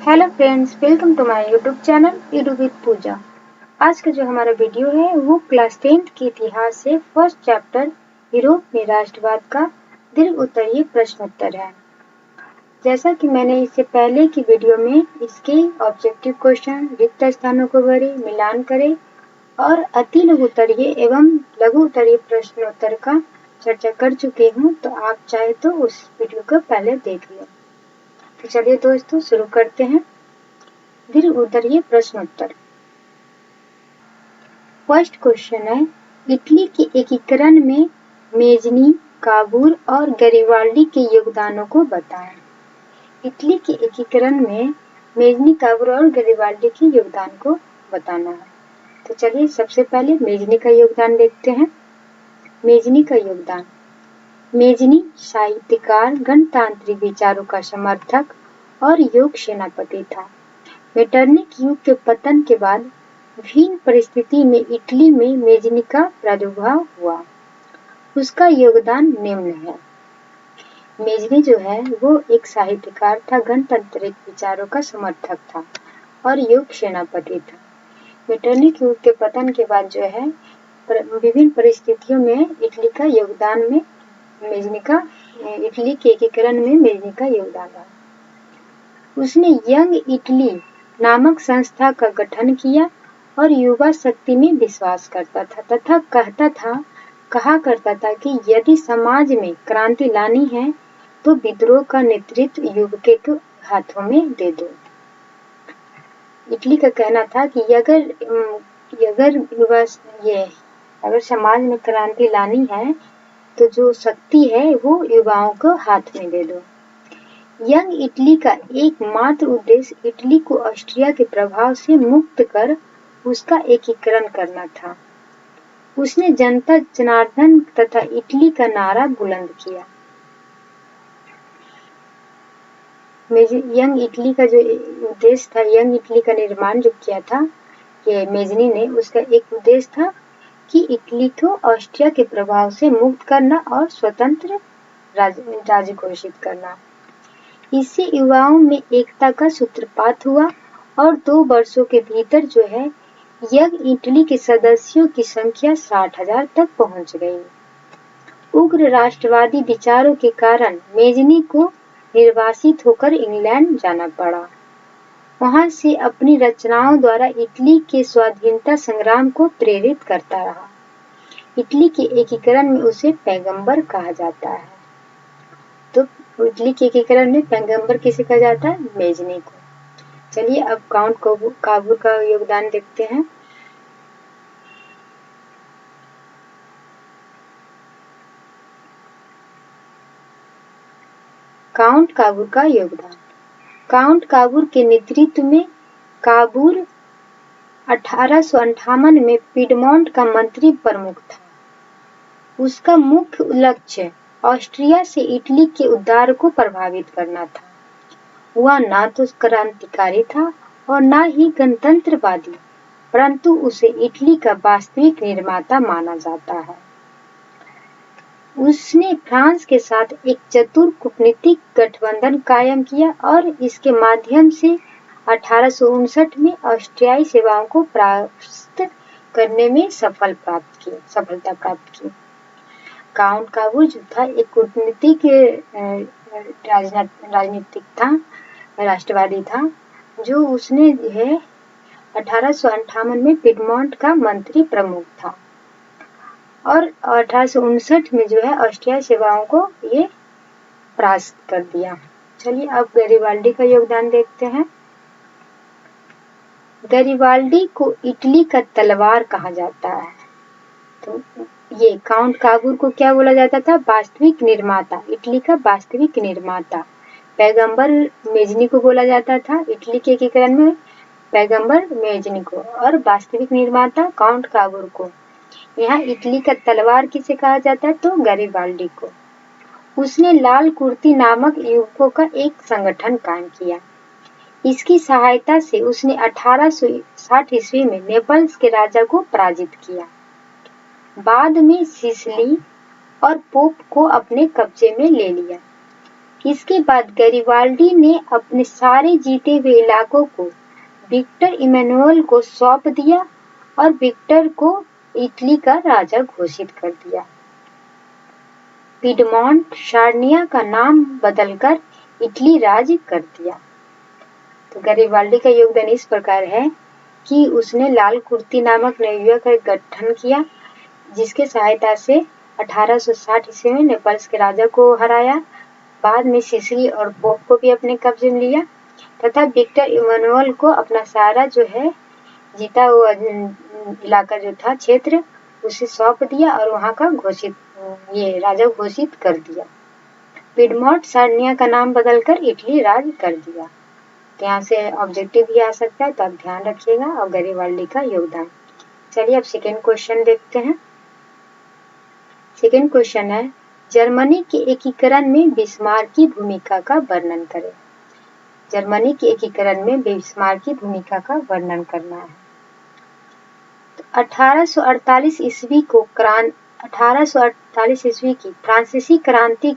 Hello friends, welcome to my YouTube channel इडू with Pooja. आज का जो हमारा वीडियो है वो क्लास 10th के इतिहास से फर्स्ट चैप्टर यूरोप में राष्ट्रवाद का दीर्घ उत्तरीय प्रश्नोत्तर है। जैसा कि मैंने इससे पहले की वीडियो में इसके ऑब्जेक्टिव क्वेश्चन, रिक्त स्थानों को भरे, मिलान करें और अति लघु उत्तरीय एवं लघु उत्तरीय प्रश्नोत्तर का चर्चा कर चुके हूँ, तो आप चाहे तो उस वीडियो को पहले देख लें। तो चलिए दोस्तों शुरू करते हैं। दीर्घ उत्तरीय प्रश्नोत्तर। फर्स्ट क्वेश्चन है, इटली के एकीकरण में मेजनी, काबूल और गैरिबाल्डी के योगदानों को बताएं। इटली के एकीकरण में मेजनी, काबूल और गैरिबाल्डी के योगदान को बताना है। तो चलिए सबसे पहले मेजनी का योगदान देखते हैं। मेजनी का योगदान। मेजनी साहित्यकार, गणतांत्रिक विचारों का समर्थक और योग सेनापति था। मेटरनिक युग के पतन के बाद विभिन्न परिस्थिति में इटली में मेजनी का प्रादुर्भाव हुआ। उसका योगदान निम्न है। मेजनी जो है वो एक साहित्यकार था, गणतांत्रिक विचारों का समर्थक था और योग सेनापति था। मेटरनिक युग के पतन के बाद जो है विभिन्न परिस्थितियों में इटली का योगदान में मेजनी का इटली के एकीकरण में मेजनी का योगदान रहा। उसने यंग इटली नामक संस्था का गठन किया और युवा शक्ति में विश्वास करता था तथा कहा करता था कि यदि समाज में क्रांति लानी है तो विद्रोह का नेतृत्व युवकों के हाथों में दे दो। इटली का कहना था कि अगर समाज में क्रांति लानी है तो जो शक्ति है वो युवाओं को हाथ में दे दो। यंग इटली का एकमात्र उद्देश्य इटली को ऑस्ट्रिया के प्रभाव से मुक्त कर उसका एकीकरण करना था। उसने जनता जनार्दन तथा इटली का नारा बुलंद किया। यंग इटली का जो उद्देश्य था, यंग इटली का निर्माण जो किया था ये मेजनी ने, उसका एक उद्देश्य था कि इटली को ऑस्ट्रिया के प्रभाव से मुक्त करना और स्वतंत्र राज्य घोषित करना। इससे युवाओं में एकता का सूत्रपात हुआ और 2 वर्षों के भीतर जो है यंग इटली के सदस्यों की संख्या 60,000 तक पहुंच गई। उग्र राष्ट्रवादी विचारों के कारण मेजनी को निर्वासित होकर इंग्लैंड जाना पड़ा। वहां से अपनी रचनाओं द्वारा इटली के स्वाधीनता संग्राम को प्रेरित करता रहा। इटली के एकीकरण में उसे पैगंबर कहा जाता है। तो इटली के एकीकरण में पैगंबर किसे कहा जाता है? मेजनी को। चलिए अब काउंट काबूल का योगदान देखते हैं। काउंट काबूल का योगदान। काउंट काबूल के नेतृत्व में काबूल 1858 में पिडमोंट का मंत्री प्रमुख था। उसका मुख्य लक्ष्य ऑस्ट्रिया से इटली के उद्धार को प्रभावित करना था। वह न तो क्रांतिकारी था और न ही गणतंत्रवादी, परंतु उसे इटली का वास्तविक निर्माता माना जाता है। उसने फ्रांस के साथ एक चतुर कूटनीतिक गठबंधन कायम किया और इसके माध्यम से 1859 में ऑस्ट्रियाई सेवाओं को परास्त करने में सफलता प्राप्त की। काउंट काबूल जो था एक कूटनीतिक राजनीतिक था, राष्ट्रवादी था, जो उसने है 1858 में पिडमोंट का मंत्री प्रमुख था और 1859 में जो है ऑस्ट्रिया सेवाओं को ये परास्त कर दिया। चलिए अब गैरिबाल्डी का योगदान देखते हैं। गैरिबाल्डी को इटली का तलवार कहा जाता है। तो ये काउंट काबूल को क्या बोला जाता था? वास्तविक निर्माता, इटली का वास्तविक निर्माता। पैगंबर मेजनी को बोला जाता था इटली के एकीकरण में, पैगंबर मेजनी को, और वास्तविक निर्माता काउंट काबूल को। यहाँ इटली का तलवार किसे कहा जाता है? तो गैरिबाल्डी को। उसने लाल कुर्ती नामक युवकों का एक संगठन कायम किया। इसकी सहायता से उसने 1860 ईस्वी में नेपल्स के राजा को पराजित किया। बाद में सिसिली और पोप को अपने कब्जे में ले लिया। इसके बाद गैरिबाल्डी ने अपने सारे जीते हुए इलाकों को विक्टर इमैनुअल को सौंप दिया और विक्टर को इटली का राजा घोषित कर दिया। पिडमोंट सार्डिनिया का नाम बदलकर इटली राज्य कर दिया। तो गैरिबाल्डी का योगदान इस प्रकार है कि उसने लाल कुर्ती नामक नवयुवक का गठन किया, जिसके सहायता से 1860 ईस्वी में नेपल्स के राजा को हराया। बाद में सिसिली और पोप को भी अपने कब्जे में लिया तथा विक्टर इमैनुअल को अपना सारा जो है जीता हुआ इलाका जो था क्षेत्र उसे सौंप दिया और वहां का राजा घोषित कर दिया। पिडमोंट सार्डिनिया का नाम बदलकर इटली राज्य कर दिया। तो यहाँ से ऑब्जेक्टिव भी आ सकता है, तो आप ध्यान रखिएगा। और गैरिबाल्डी का योगदान। चलिए अब सेकेंड क्वेश्चन देखते हैं। सेकेंड क्वेश्चन है, जर्मनी के एकीकरण में बिस्मार्क की भूमिका का वर्णन करें। जर्मनी के एकीकरण में बिस्मार्क की भूमिका का वर्णन करना है। तो 1848 ईस्वी की फ्रांसीसी क्रांति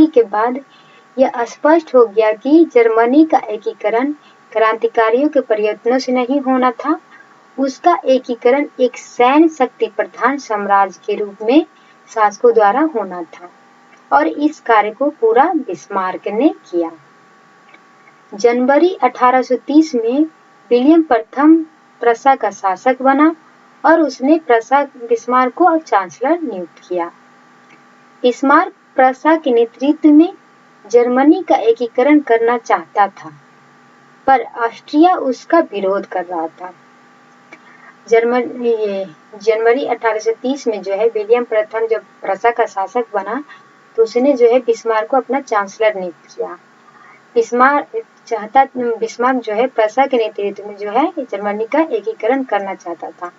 के बाद यह स्पष्ट हो गया कि जर्मनी का एकीकरण क्रांतिकारियों के प्रयत्नों से नहीं होना था। उसका एकीकरण एक सैन्य शक्ति प्रधान साम्राज्य के रूप में शासकों द्वारा होना था और इस कार्य को पूरा बिस्मार्क ने किया। जनवरी 1830 में विलियम प्रथम प्रसा का शासक बना और उसने बिस्मार्क को चांसलर नियुक्त किया। बिस्मार्क प्रसा के नेतृत्व में जर्मनी का एकीकरण करना चाहता था, पर ऑस्ट्रिया उसका विरोध कर रहा था। जनवरी 1830 में जो है विलियम प्रथम जब प्रसा का शासक बना तो उसने जो है बिस्मार्क को अपना चांसलर नियुक्त किया। बिस्मार्क जो है प्रसा के नेतृत्व में जो है जर्मनी का एकीकरण करना चाहता था,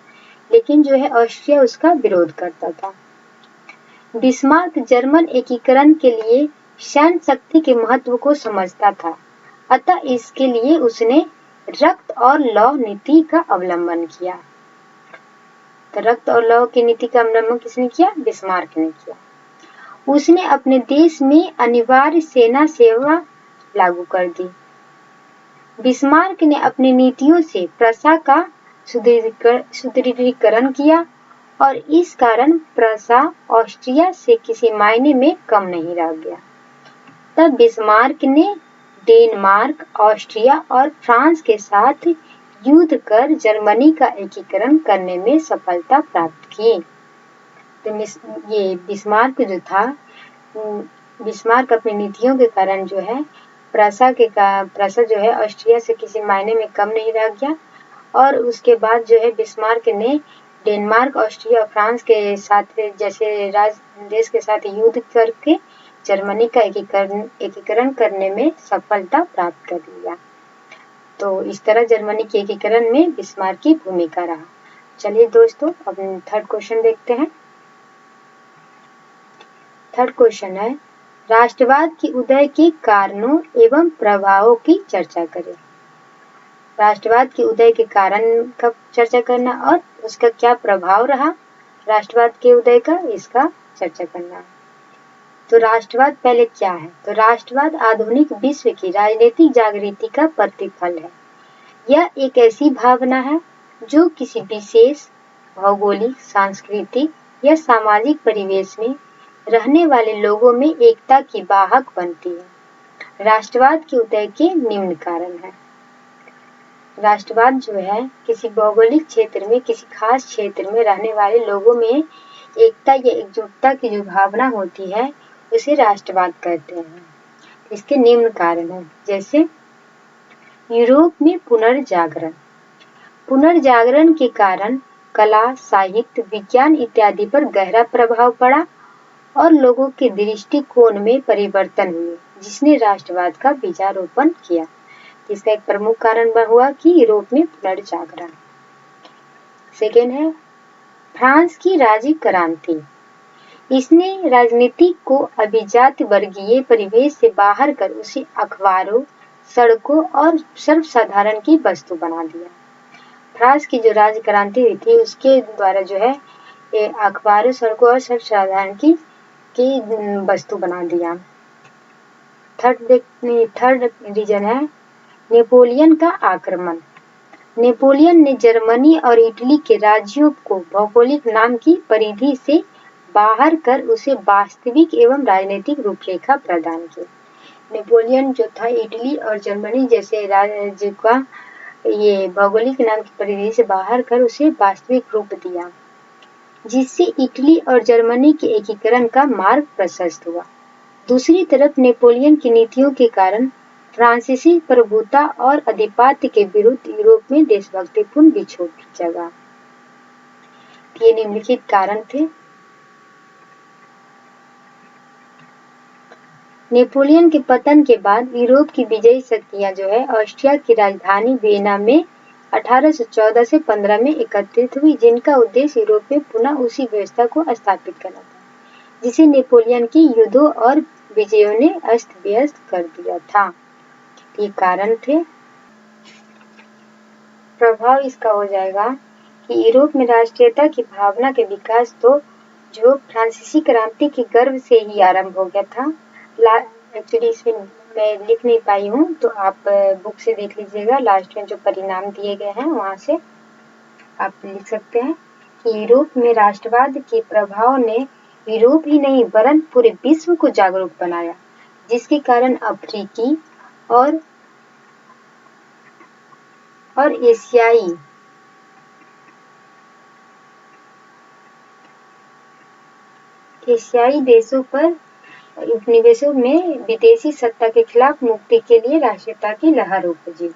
लेकिन जो है ऑस्ट्रिया उसका विरोध करता था। बिस्मार्क जर्मन एकीकरण के लिए सैन्य शक्ति के महत्व को समझता था, अतः इसके लिए उसने रक्त और लौ नीति का अवलंबन किया। तो रक्त और लौ की नीति का अवलंबन किसने किया? बिस्मार्क ने किया। उसने अपने देश में अनिवार्य सेना सेवा लागू कर दी। बिस्मार्क ने अपनी नीतियों से प्रसा का सुदृढ़ीकरण किया और इस कारण प्रसा ऑस्ट्रिया से किसी मायने में कम नहीं रह गया। तब बिस्मार्क ने डेनमार्क, ऑस्ट्रिया और फ्रांस के साथ युद्ध कर जर्मनी का एकीकरण करने में सफलता प्राप्त की। तो ये बिस्मार्क जो था, बिस्मार्क अपनी नीतियों के कारण जो है प्रसा जो है ऑस्ट्रिया से किसी मायने में कम नहीं रह गया और उसके बाद जो है बिस्मार्क ने डेनमार्क, ऑस्ट्रिया और फ्रांस के साथ जैसे देश के साथ युद्ध करके जर्मनी का एकीकरण करने में सफलता प्राप्त कर लिया। तो इस तरह जर्मनी के एकीकरण में बिस्मार्क की भूमिका रहा। चलिए दोस्तों अब थर्ड क्वेश्चन देखते हैं। थर्ड क्वेश्चन है, राष्ट्रवाद के उदय के कारणों एवं प्रभावों की चर्चा करें। राष्ट्रवाद के उदय के कारण का चर्चा करना और उसका क्या प्रभाव रहा राष्ट्रवाद के उदय का, इसका चर्चा करना। तो राष्ट्रवाद पहले क्या है? तो राष्ट्रवाद आधुनिक विश्व की राजनीतिक जागृति का प्रतिफल है। यह एक ऐसी भावना है जो किसी विशेष भौगोलिक, सांस्कृतिक या सामाजिक परिवेश में रहने वाले लोगों में एकता की वाहक बनती है। राष्ट्रवाद के उदय के निम्न कारण हैं। राष्ट्रवाद जो है किसी भौगोलिक क्षेत्र में, किसी खास क्षेत्र में रहने वाले लोगों में एकता या एकजुटता की जो भावना होती है उसे राष्ट्रवाद कहते हैं। इसके निम्न कारण हैं, जैसे यूरोप में पुनर्जागरण। पुनर्जागरण के कारण कला, साहित्य, विज्ञान इत्यादि पर गहरा प्रभाव पड़ा और लोगों के दृष्टिकोण में परिवर्तन हुए, जिसने राष्ट्रवाद का बीजारोपण किया। इसका एक प्रमुख कारण हुआ कि यूरोप में पुनर्जागरण। सेकेंड है फ्रांस की राज्य क्रांति। इसने राजनीति को अभिजात वर्गीय परिवेश से बाहर कर उसे अखबारों, सड़कों और सर्वसाधारण की वस्तु बना दिया। फ्रांस की जो राज्य क्रांति हुई थी उसके द्वारा जो है अखबारों, सड़कों और सर्वसाधारण की वस्तु बना दिया। थर्ड रीजन है नेपोलियन का आक्रमण। नेपोलियन ने जर्मनी और इटली के राज्यों को भौगोलिक नाम की परिधि से बाहर कर उसे वास्तविक एवं राजनीतिक रूपरेखा प्रदान की। नेपोलियन जो था इटली और जर्मनी जैसे राज्य का ये भौगोलिक नाम की परिधि से बाहर कर उसे वास्तविक रूप दिया, जिससे इटली और जर्मनी के एकीकरण का मार्ग प्रशस्त हुआ। दूसरी तरफ नेपोलियन की नीतियों के कारण फ्रांसीसी प्रभुता और आधिपत्य के विरुद्ध यूरोप में देशभक्तिपूर्ण विक्षोभ जगा। ये निम्नलिखित कारण थे। नेपोलियन के पतन के बाद यूरोप की विजयी शक्तियां जो है ऑस्ट्रिया की राजधानी वियना में 1814 से 15 में एकत्रित हुई, जिनका उद्देश्य यूरोप में पुनः उसी व्यवस्था को स्थापित करना था जिसे नेपोलियन के युद्धों और विजयों ने अस्त व्यस्त कर दिया था। ये कारण थे। प्रभाव इसका हो जाएगा कि यूरोप में राष्ट्रीयता की भावना के विकास तो जो फ्रांसीसी क्रांति के गर्भ से ही आरंभ हो गया था। एक्चुअली इसमें मैं लिख नहीं पाई हूँ, तो आप बुक से देख लीजिएगा। लास्ट में जो परिणाम दिए गए हैं वहां से आप लिख सकते हैं कि यूरोप में राष्ट्रवाद के प्रभाव ने यूरोप ही नहीं वरन पूरे विश्व को जागरूक बनाया, जिसके कारण अफ्रीकी और एशियाई देशों पर उपनिवेशों में विदेशी सत्ता के खिलाफ मुक्ति के लिए राष्ट्रीयता की लहर उपजी।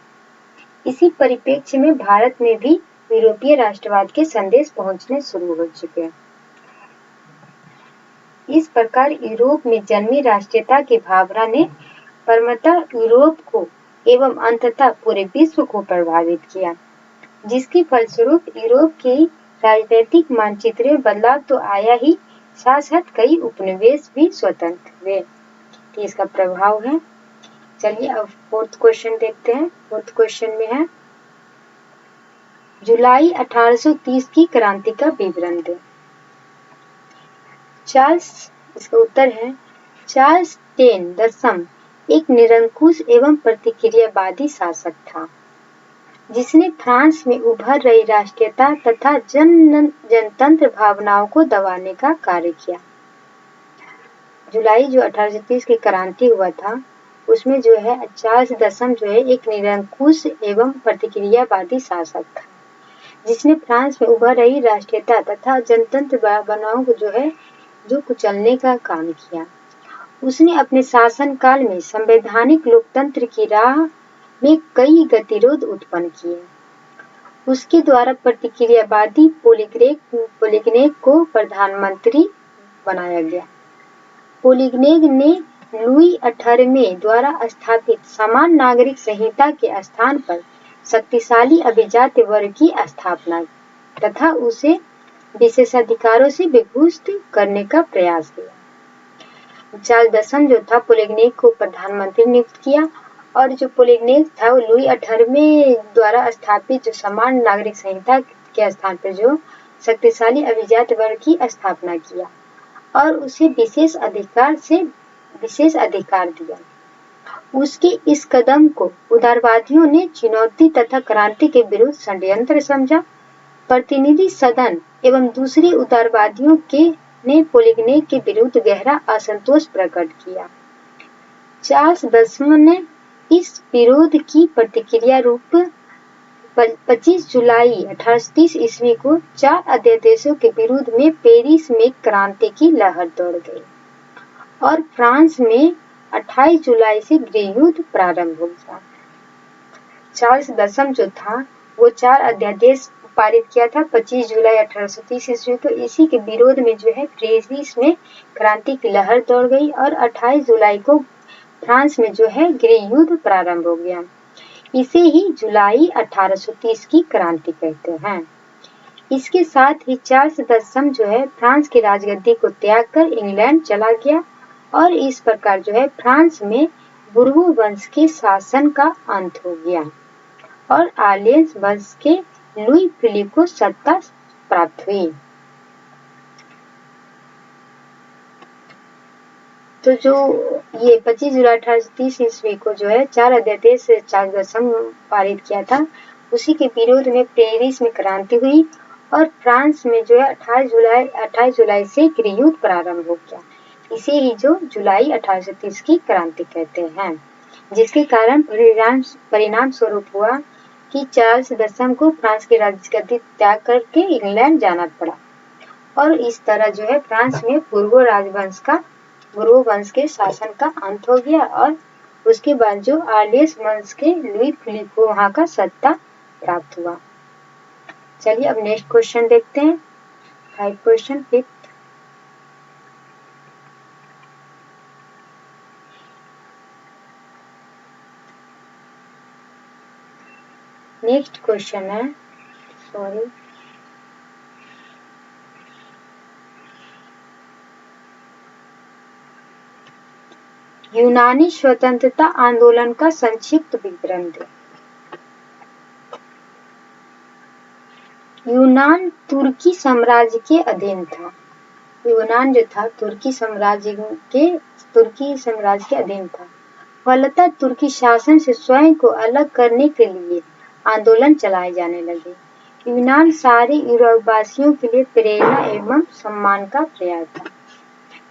इसी परिप्रेक्ष्य में भारत में भी यूरोपीय राष्ट्रवाद के संदेश पहुंचने शुरू हो चुके हैं। इस प्रकार यूरोप में जन्मी राष्ट्रीयता की भावना ने परमतः यूरोप को एवं अंततः पूरे विश्व को प्रभावित किया, जिसके फलस्वरूप यूरोप के राजनीतिक मानचित्र में बदलाव तो आया ही, साथ साथ कई उपनिवेश भी स्वतंत्र हुए। तो इसका प्रभाव है। चलिए अब फोर्थ क्वेश्चन देखते हैं। फोर्थ क्वेश्चन में है जुलाई 1830 की क्रांति का विवरण दें। इसका उत्तर है चार्ल्स टेन दसम एक निरंकुश एवं प्रतिक्रियावादी शासक था, जिसने फ्रांस में उभर रही राष्ट्रीयता तथा जनतंत्र भावनाओं को दबाने का कार्य किया। जुलाई जो 1830 की क्रांति हुआ था उसमें जो है चार्ल्स दसम जो है एक निरंकुश एवं प्रतिक्रियावादी शासक था, जिसने फ्रांस में उभर रही राष्ट्रीयता तथा जनतंत्र भावनाओं को जो कुचलने का काम किया। उसने अपने शासन काल में संवैधानिक लोकतंत्र की राह में कई गतिरोध उत्पन्न किए। उसके द्वारा प्रतिक्रियावादी पोलिग्नेक को प्रधानमंत्री बनाया गया। पोलिग्नेक ने लुई 18वें द्वारा स्थापित समान नागरिक संहिता के स्थान पर शक्तिशाली अभिजात वर्ग की स्थापना तथा उसे विशेषाधिकारों से विभूषित करने का प्रयास किया। चार्ल्स दसम जो था पोलिग्नेक को प्रधानमंत्री नियुक्त किया, और जो पोलिग्नेक था वो लुई 18वें द्वारा स्थापित जो समान नागरिक संहिता के स्थान पर जो शक्तिशाली अभिजात वर्ग की स्थापना किया और उसे विशेष अधिकार दिया। उसके इस कदम को उदारवादियों ने चुनौती तथा क्रांति के विरुद्ध षड्यंत्र समझा। प्रतिनिधि सदन एवं दूसरे उदारवादियों ने पोलिग्नेक के विरुद्ध गहरा असंतोष प्रकट किया। चार्ल्स दसम ने इस विरोध की प्रतिक्रिया रूप 25 जुलाई 1830 ईस्वी को 4 अध्यादेशों के विरुद्ध में पेरिस में क्रांति की लहर दौड़ गई और फ्रांस में 28 जुलाई से गृह युद्ध प्रारंभ हो गया। चार्ल्स दसम जो था वो 4 अध्यादेश पारित किया था 25 जुलाई 1830 ईस्वी को। इसी के विरोध में जो है पेरिस में क्रांति की लहर दौड़ गई और 28 जुलाई को फ्रांस में जो है गृह युद्ध प्रारंभ हो गया। इसे ही जुलाई 1830 की क्रांति कहते हैं। इसके साथ ही चार्ल्स दसम जो है फ्रांस की राजगद्दी को त्याग कर इंग्लैंड चला गया और इस प्रकार जो है फ्रांस में बुर्बो वंश के शासन का अंत हो गया और आर्लियंस वंश के लुई फिलिप को सत्ता प्राप्त हुई। तो जो ये 25 जुलाई 1830 ईस्वी को जो है 4 अध्यादेश से 4 दशम पारित किया था, उसी के विरोध में पेरिस में क्रांति हुई और फ्रांस में जो है 28 जुलाई से गृहयुद्ध प्रारंभ हो गया। इसे ही जो जुलाई 1830 की क्रांति कहते हैं, जिसके कारण परिणाम स्वरूप हुआ कि चार्ल्स दशम को फ्रांस की राजगद्दी त्याग करके इंग्लैंड जाना पड़ा और इस तरह जो है फ्रांस में बोर्बो वंश के शासन का अंत हो गया और उसके बाद जो आर्लियस वंश के लुई फिलिप को वहां का सत्ता प्राप्त हुआ। चलिए अब नेक्स्ट क्वेश्चन देखते हैं। 5 क्वेश्चन 5th। नेक्स्ट क्वेश्चन है, सॉरी, यूनानी स्वतंत्रता आंदोलन का संक्षिप्त विवरण दें। यूनान तुर्की साम्राज्य के अधीन था। यूनान जो था तुर्की साम्राज्य के अधीन था। फलतः तुर्की शासन से स्वयं को अलग करने के लिए आंदोलन चलाए जाने लगे। यूनान सारे यूरोपवासियों के लिए प्रेरणा एवं सम्मान का प्रयास था।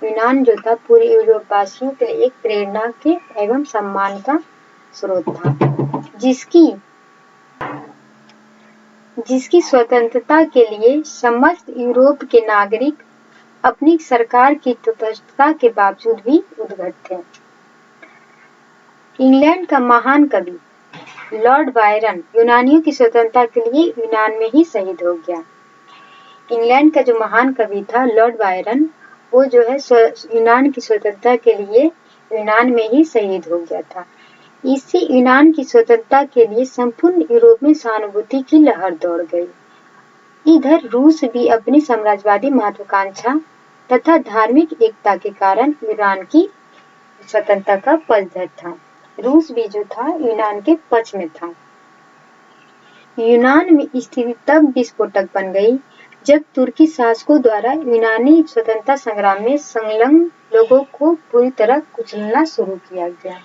यूनान जो था पूरे यूरोपवासियों के लिए एक प्रेरणा के एवं सम्मान का स्रोत था, जिसकी स्वतंत्रता के लिए समस्त यूरोप के नागरिक अपनी सरकार की तटस्थता के बावजूद भी उद्यत थे। इंग्लैंड का महान कवि लॉर्ड बायरन यूनानियों की स्वतंत्रता के लिए यूनान में ही शहीद हो गया। इंग्लैंड का जो महान कवि था लॉर्ड बायरन, वो जो है यूनान की स्वतंत्रता के लिए यूनान में ही शहीद हो गया था। इससे यूनान की स्वतंत्रता के लिए संपूर्ण यूरोप में सहानुभूति की लहर दौड़ गई। इधर रूस भी अपनी साम्राज्यवादी महत्वाकांक्षा तथा धार्मिक एकता के कारण यूनान की स्वतंत्रता का पक्षधर था। रूस भी जो था यूनान के पक्ष में था। यूनान में स्थिति तब विस्फोटक बन गई जब तुर्की शासकों द्वारा यूनानी स्वतंत्रता संग्राम में संलग्न लोगों को पूरी तरह कुचलना शुरू किया गया।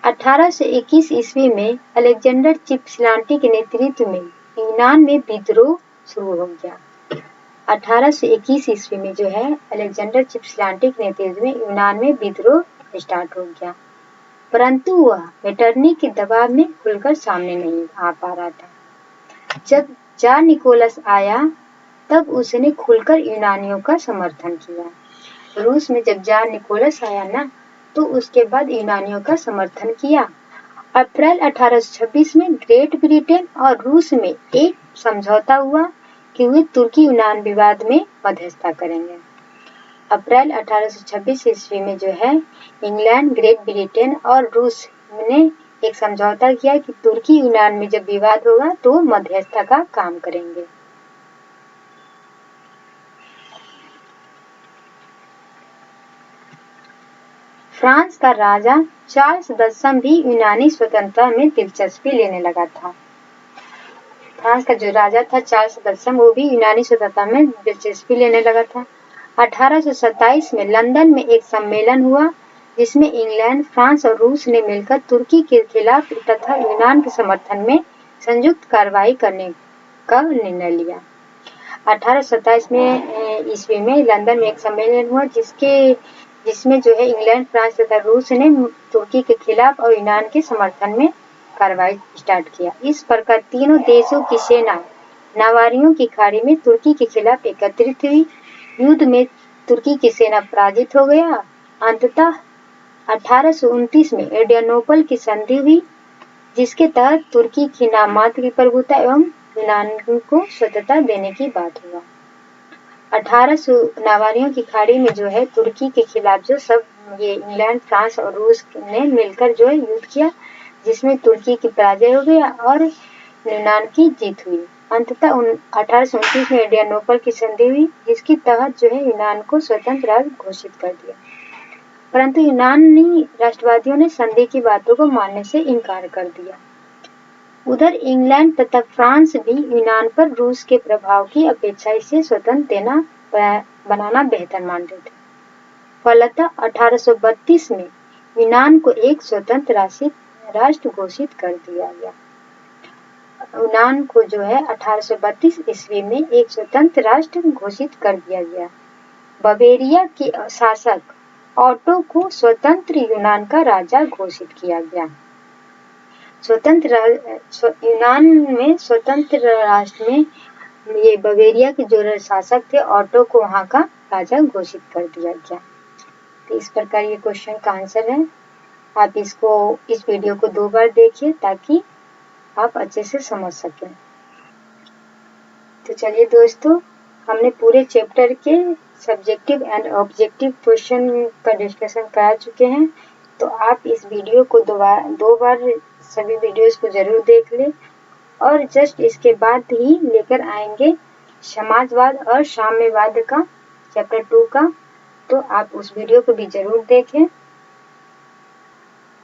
1821 ईस्वी में अलेक्जेंडर चिपसिलांटी के नेतृत्व में यूनान में विद्रोह शुरू हो गया। 1821 ईस्वी में जो है अलेक्जेंडर चिपसिलांटी के नेतृत्व में यूनान में विद्रोह स्टार्ट हो गया, परंतु वह मेटरनी के दबाव में खुलकर सामने नहीं आ पा रहा था। जब जार निकोलस आया तब उसने खुलकर यूनानियों का समर्थन किया। रूस में जब जार निकोलस आया ना, तो उसके बाद यूनानियों का समर्थन किया। अप्रैल 1826 में ग्रेट ब्रिटेन और रूस में एक समझौता हुआ कि वे तुर्की यूनान विवाद में मध्यस्थता करेंगे। अप्रैल 1826 ईस्वी में जो है इंग्लैंड, ग्रेट ब्रिटेन और रूस ने एक समझौता किया कि तुर्की यूनान में जब विवाद होगा तो मध्यस्थता का काम करेंगे। फ्रांस का राजा चार्ल्स दशम भी यूनानी स्वतंत्रता में दिलचस्पी लेने लगा था। फ्रांस का जो राजा था चार्ल्स दशम, वो भी यूनानी स्वतंत्रता में दिलचस्पी लेने लगा था। 1827 में लंदन में एक सम्मेलन हुआ जिसमें इंग्लैंड, फ्रांस और रूस ने मिलकर तुर्की के खिलाफ तथा यूनान के समर्थन में संयुक्त कार्रवाई करने का निर्णय लिया। 1827 में ईस्वी में लंदन में एक सम्मेलन हुआ जिसमें जो है इंग्लैंड, फ्रांस तथा रूस ने तुर्की के खिलाफ और यूनान के समर्थन में कार्रवाई स्टार्ट किया। इस प्रकार तीनों देशों की सेना नावारियों की खाड़ी में तुर्की के खिलाफ एकत्रित हुई। युद्ध में तुर्की की सेना पराजित हो गया। अंततः 1829 में एड्रियानोपल की संधि हुई, जिसके तहत तुर्की की नाममात्र की प्रभुता एवं यूनान को स्वतंत्रता देने की बात हुआ। 1800 नावारियों की खाड़ी में जो है तुर्की के खिलाफ जो सब ये इंग्लैंड, फ्रांस और रूस ने मिलकर जो है युद्ध किया, जिसमें तुर्की की पराजय हो गया और यूनान की जीत हुई। अंततः 1829 में एड्रियानोपल की संधि हुई, जिसके तहत जो है यूनान को स्वतंत्र राज्य घोषित कर दिया, परंतु यूनानी राष्ट्रवादियों ने संधि की बातों को मानने से इनकार कर दिया। उधर इंग्लैंड तथा फ्रांस भी यूनान पर रूस के प्रभाव की अपेक्षा इसे स्वतंत्र बनाना बेहतर मानते थे। फलतः 1832 में यूनान को एक स्वतंत्र राष्ट्र घोषित कर दिया गया। यूनान को जो है 1832 ईस्वी में एक स्वतंत्र राष्ट्र घोषित कर दिया गया। बवेरिया के शासक ऑटो को स्वतंत्र यूनान का राजा घोषित किया गया। यूनान में स्वतंत्र राष्ट्र में ये बवेरिया के जो शासक थे ऑटो को वहाँ का राजा घोषित कर दिया गया। तो इस प्रकार ये क्वेश्चन का आंसर है। आप इस वीडियो को 2 बार देखिए ताकि आप अच्छे से समझ सकें। तो चलिए दोस्तों, हमने पूरे चैप्टर के सब्जेक्टिव एंड ऑब्जेक्टिव क्वेश्चन का डिस्कशन करा चुके हैं। तो आप इस वीडियो को 2 बार सभी वीडियोस को जरूर देख लें और जस्ट इसके बाद ही लेकर आएंगे समाजवाद और साम्यवाद का चैप्टर 2 का। तो आप उस वीडियो को भी जरूर देखें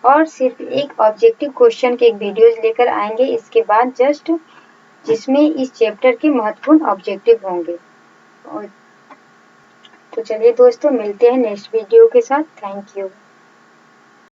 और सिर्फ एक ऑब्जेक्टिव क्वेश्चन के एक वीडियोज लेकर आएंगे इसके बाद जस्ट, जिसमें इस चैप्टर के महत्वपूर्ण ऑब्जेक्टिव होंगे। तो चलिए दोस्तों, मिलते हैं नेक्स्ट वीडियो के साथ। Thank you.